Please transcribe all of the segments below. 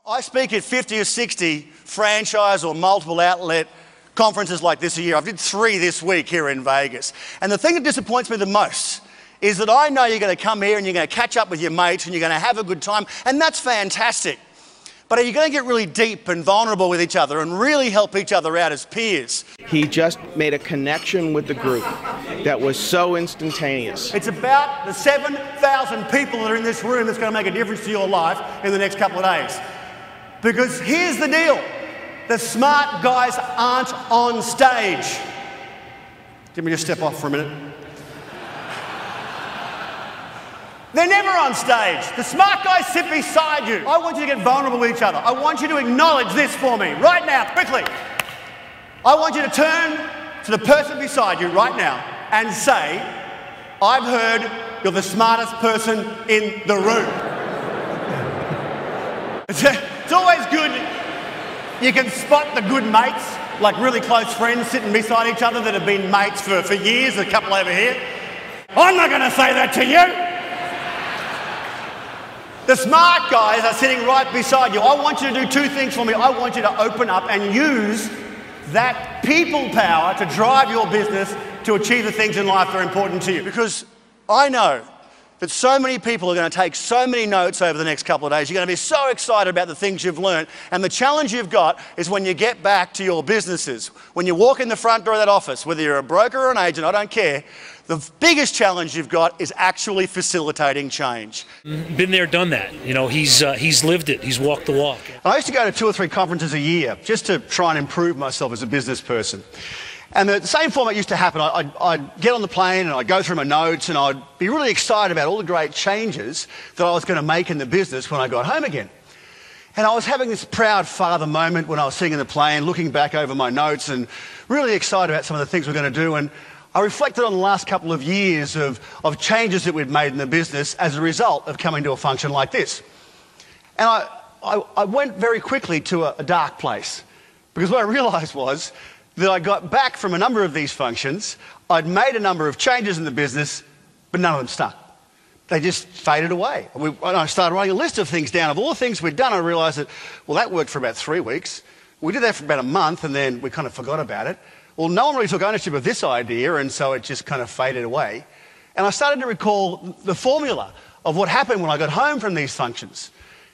I speak at 50 or 60 franchise or multiple outlet conferences like this a year. I did 3 this week here in Vegas. And the thing that disappoints me the most is that I know you're going to come here and you're going to catch up with your mates and you're going to have a good time, and that's fantastic. But are you going to get really deep and vulnerable with each other and really help each other out as peers? He just made a connection with the group that was so instantaneous. It's about the 7,000 people that are in this room that's going to make a difference to your life in the next couple of days. Because here's the deal. The smart guys aren't on stage. Let me just step off for a minute. They're never on stage. The smart guys sit beside you. I want you to get vulnerable with each other. I want you to acknowledge this for me right now, quickly. I want you to turn to the person beside you right now and say, I've heard you're the smartest person in the room. It's always good. You can spot the good mates, like really close friends sitting beside each other that have been mates for years, a couple over here. I'm not going to say that to you. The smart guys are sitting right beside you. I want you to do 2 things for me. I want you to open up and use that people power to drive your business to achieve the things in life that are important to you. Because I know that so many people are going to take so many notes over the next couple of days. You're going to be so excited about the things you've learned. And the challenge you've got is when you get back to your businesses. When you walk in the front door of that office, whether you're a broker or an agent, I don't care. The biggest challenge you've got is actually facilitating change. Been there, done that. You know, he's lived it. He's walked the walk. I used to go to 2 or 3 conferences a year just to try and improve myself as a business person. And the same format used to happen. I'd get on the plane and I'd go through my notes and I'd be really excited about all the great changes that I was going to make in the business when I got home again. And I was having this proud father moment when I was sitting in the plane, looking back over my notes and really excited about some of the things we're going to do. And I reflected on the last couple of years of changes that we'd made in the business as a result of coming to a function like this. And I went very quickly to a dark place, because what I realised was that I got back from a number of these functions, I'd made a number of changes in the business, but none of them stuck. They just faded away. And I started writing a list of things down. Of all the things we'd done, I realised that, well, that worked for about 3 weeks. We did that for about a month, and then we kind of forgot about it. Well, no one really took ownership of this idea, and so it just kind of faded away. And I started to recall the formula of what happened when I got home from these functions.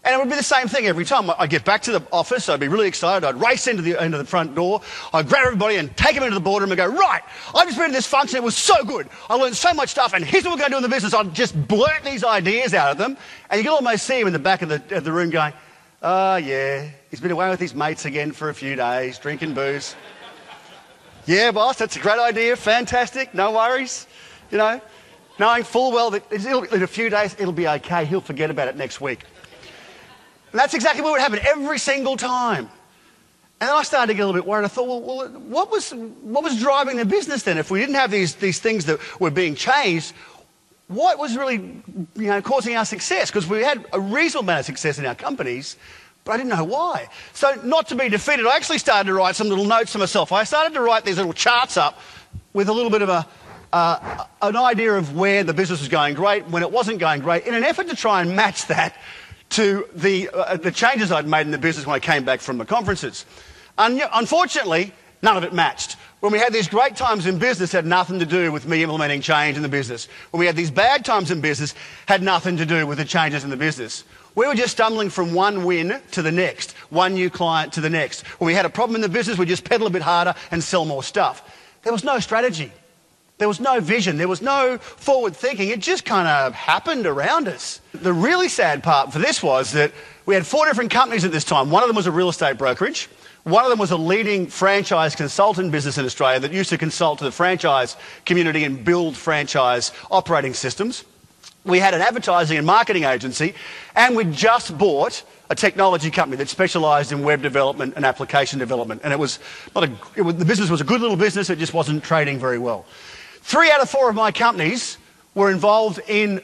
And it would be the same thing every time. I'd get back to the office, I'd be really excited, I'd race into the front door, I'd grab everybody and take them into the boardroom and go, right, I just been in this function, it was so good, I learned so much stuff, and here's what we're going to do in the business. I'd just blurt these ideas out of them, and you can almost see him in the back of the room going, oh yeah, he's been away with his mates again for a few days, drinking booze. Yeah, boss, that's a great idea, fantastic, no worries, you know, knowing full well that in a few days it'll be okay, he'll forget about it next week. And that's exactly what would happen every single time. And then I started to get a little bit worried. I thought, well, what was driving the business then? If we didn't have these things that were being changed, what was really causing our success? Because we had a reasonable amount of success in our companies, but I didn't know why. So not to be defeated, I actually started to write some little notes to myself. I started to write these little charts up with a little bit of an idea of where the business was going great, when it wasn't going great, in an effort to try and match that to the changes I'd made in the business when I came back from the conferences. Unfortunately, none of it matched. When we had these great times in business, it had nothing to do with me implementing change in the business. When we had these bad times in business, had nothing to do with the changes in the business. We were just stumbling from one win to the next, one new client to the next. When we had a problem in the business, we'd just pedal a bit harder and sell more stuff. There was no strategy. There was no vision. There was no forward thinking. It just kind of happened around us. The really sad part for this was that we had 4 different companies at this time. One of them was a real estate brokerage. One of them was a leading franchise consultant business in Australia that used to consult to the franchise community and build franchise operating systems. We had an advertising and marketing agency, and we just bought a technology company that specialised in web development and application development. And the business was a good little business, it just wasn't trading very well. 3 out of 4 of my companies were involved in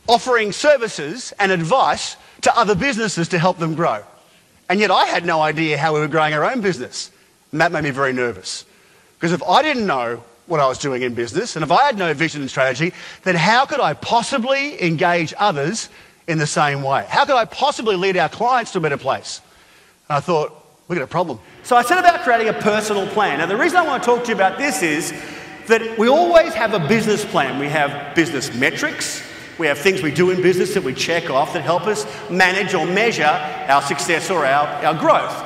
offering services and advice to other businesses to help them grow. And yet I had no idea how we were growing our own business. And that made me very nervous. Because if I didn't know what I was doing in business, and if I had no vision and strategy, then how could I possibly engage others in the same way? How could I possibly lead our clients to a better place? And I thought, we got a problem. So I set about creating a personal plan. Now, the reason I want to talk to you about this is that we always have a business plan. We have business metrics. We have things we do in business that we check off that help us manage or measure our success or our growth.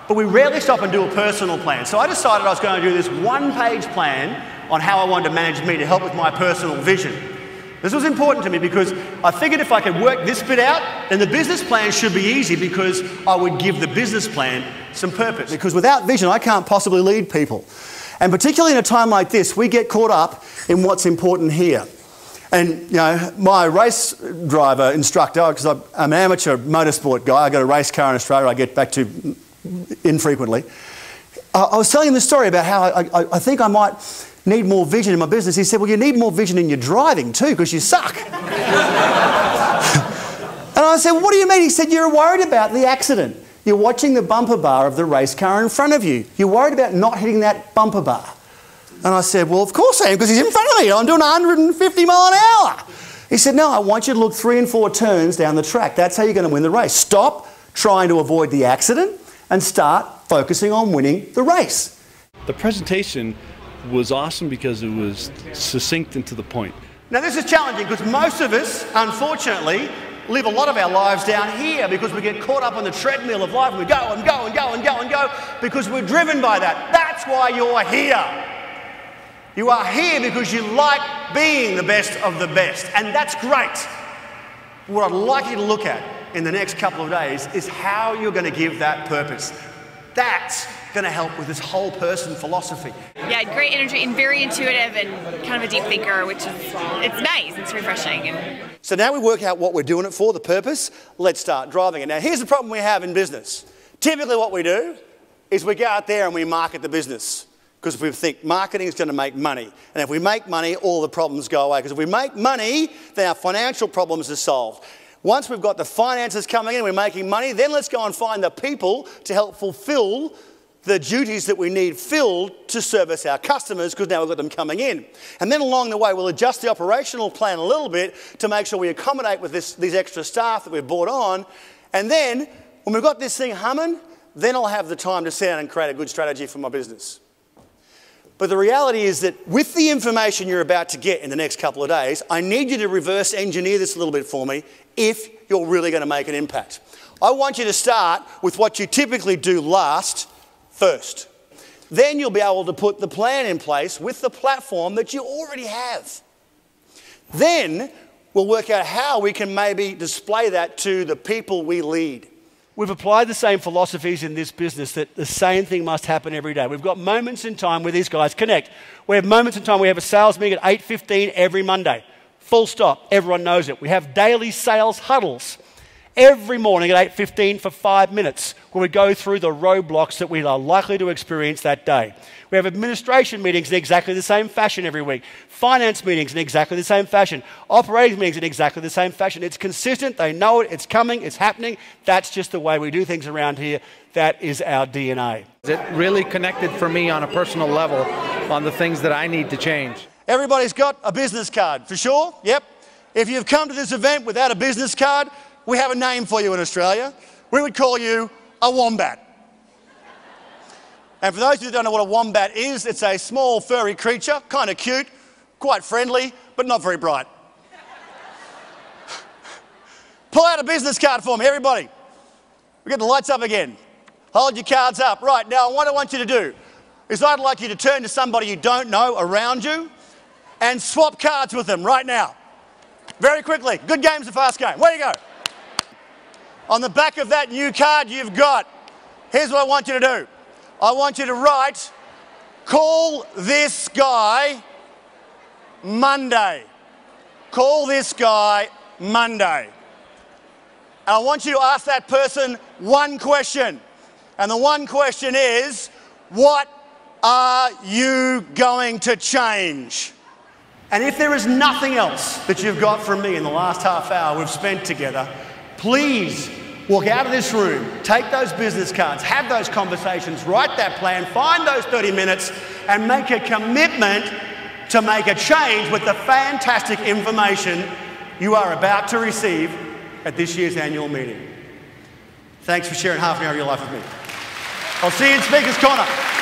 But we rarely stop and do a personal plan. So I decided I was going to do this one-page plan on how I wanted to manage me to help with my personal vision. This was important to me because I figured if I could work this bit out, then the business plan should be easy because I would give the business plan some purpose. Because without vision, I can't possibly lead people. And particularly in a time like this, we get caught up in what's important here. And, you know, my race driver instructor, because I'm an amateur motorsport guy, I got a race car in Australia I get back to infrequently. I was telling him this story about how I think I might need more vision in my business. He said, well, you need more vision in your driving too, because you suck. And I said, well, what do you mean? He said, you're worried about the accident. You're watching the bumper bar of the race car in front of you. You're worried about not hitting that bumper bar. And I said, well, of course I am, because he's in front of me. I'm doing 150 mile an hour. He said, no, I want you to look 3 and 4 turns down the track. That's how you're going to win the race. Stop trying to avoid the accident and start focusing on winning the race. The presentation was awesome because it was succinct and to the point. Now this is challenging because most of us, unfortunately, live a lot of our lives down here because we get caught up on the treadmill of life and we go and go and go and go and go because we're driven by that. That's why you're here. You are here because you like being the best of the best, and that's great. What I'd like you to look at in the next couple of days is how you're going to give that purpose. That's going to help with this whole person philosophy. Yeah, great energy and very intuitive and kind of a deep thinker, which is, it's nice, it's refreshing. So now we work out what we're doing it for, the purpose. Let's start driving it. Now here's the problem we have in business. Typically what we do is we go out there and we market the business because we think marketing is going to make money. And if we make money, all the problems go away. Because if we make money, then our financial problems are solved. Once we've got the finances coming in, we're making money, then let's go and find the people to help fulfill the duties that we need filled to service our customers because now we've got them coming in. And then along the way, we'll adjust the operational plan a little bit to make sure we accommodate with these extra staff that we've brought on. And then when we've got this thing humming, then I'll have the time to sit down and create a good strategy for my business. But the reality is that with the information you're about to get in the next couple of days, I need you to reverse engineer this a little bit for me if you're really going to make an impact. I want you to start with what you typically do last first. Then you'll be able to put the plan in place with the platform that you already have. Then we'll work out how we can maybe display that to the people we lead. We've applied the same philosophies in this business that the same thing must happen every day. We've got moments in time where these guys connect. We have moments in time we have a sales meeting at 8:15 every Monday. Full stop. Everyone knows it. We have daily sales huddles every morning at 8:15 for 5 minutes where we go through the roadblocks that we are likely to experience that day. We have administration meetings in exactly the same fashion every week. Finance meetings in exactly the same fashion. Operating meetings in exactly the same fashion. It's consistent. They know it. It's coming. It's happening. That's just the way we do things around here. That is our DNA. It really connected for me on a personal level on the things that I need to change. Everybody's got a business card, for sure? Yep. If you've come to this event without a business card, we have a name for you in Australia. We would call you a wombat. And for those who don't know what a wombat is, it's a small furry creature, kind of cute, quite friendly, but not very bright. Pull out a business card for me, everybody. We get the lights up again. Hold your cards up. Right, now what I want you to do is I'd like you to turn to somebody you don't know around you and swap cards with them right now. Very quickly. Good game's a fast game. Where you go? On the back of that new card you've got, here's what I want you to do. I want you to write, call this guy Monday. Call this guy Monday. And I want you to ask that person one question. And the one question is, what are you going to change? And if there is nothing else that you've got from me in the last half hour we've spent together, please walk out of this room, take those business cards, have those conversations, write that plan, find those 30 minutes and make a commitment to make a change with the fantastic information you are about to receive at this year's annual meeting. Thanks for sharing half an hour of your life with me. I'll see you in Speaker's Corner.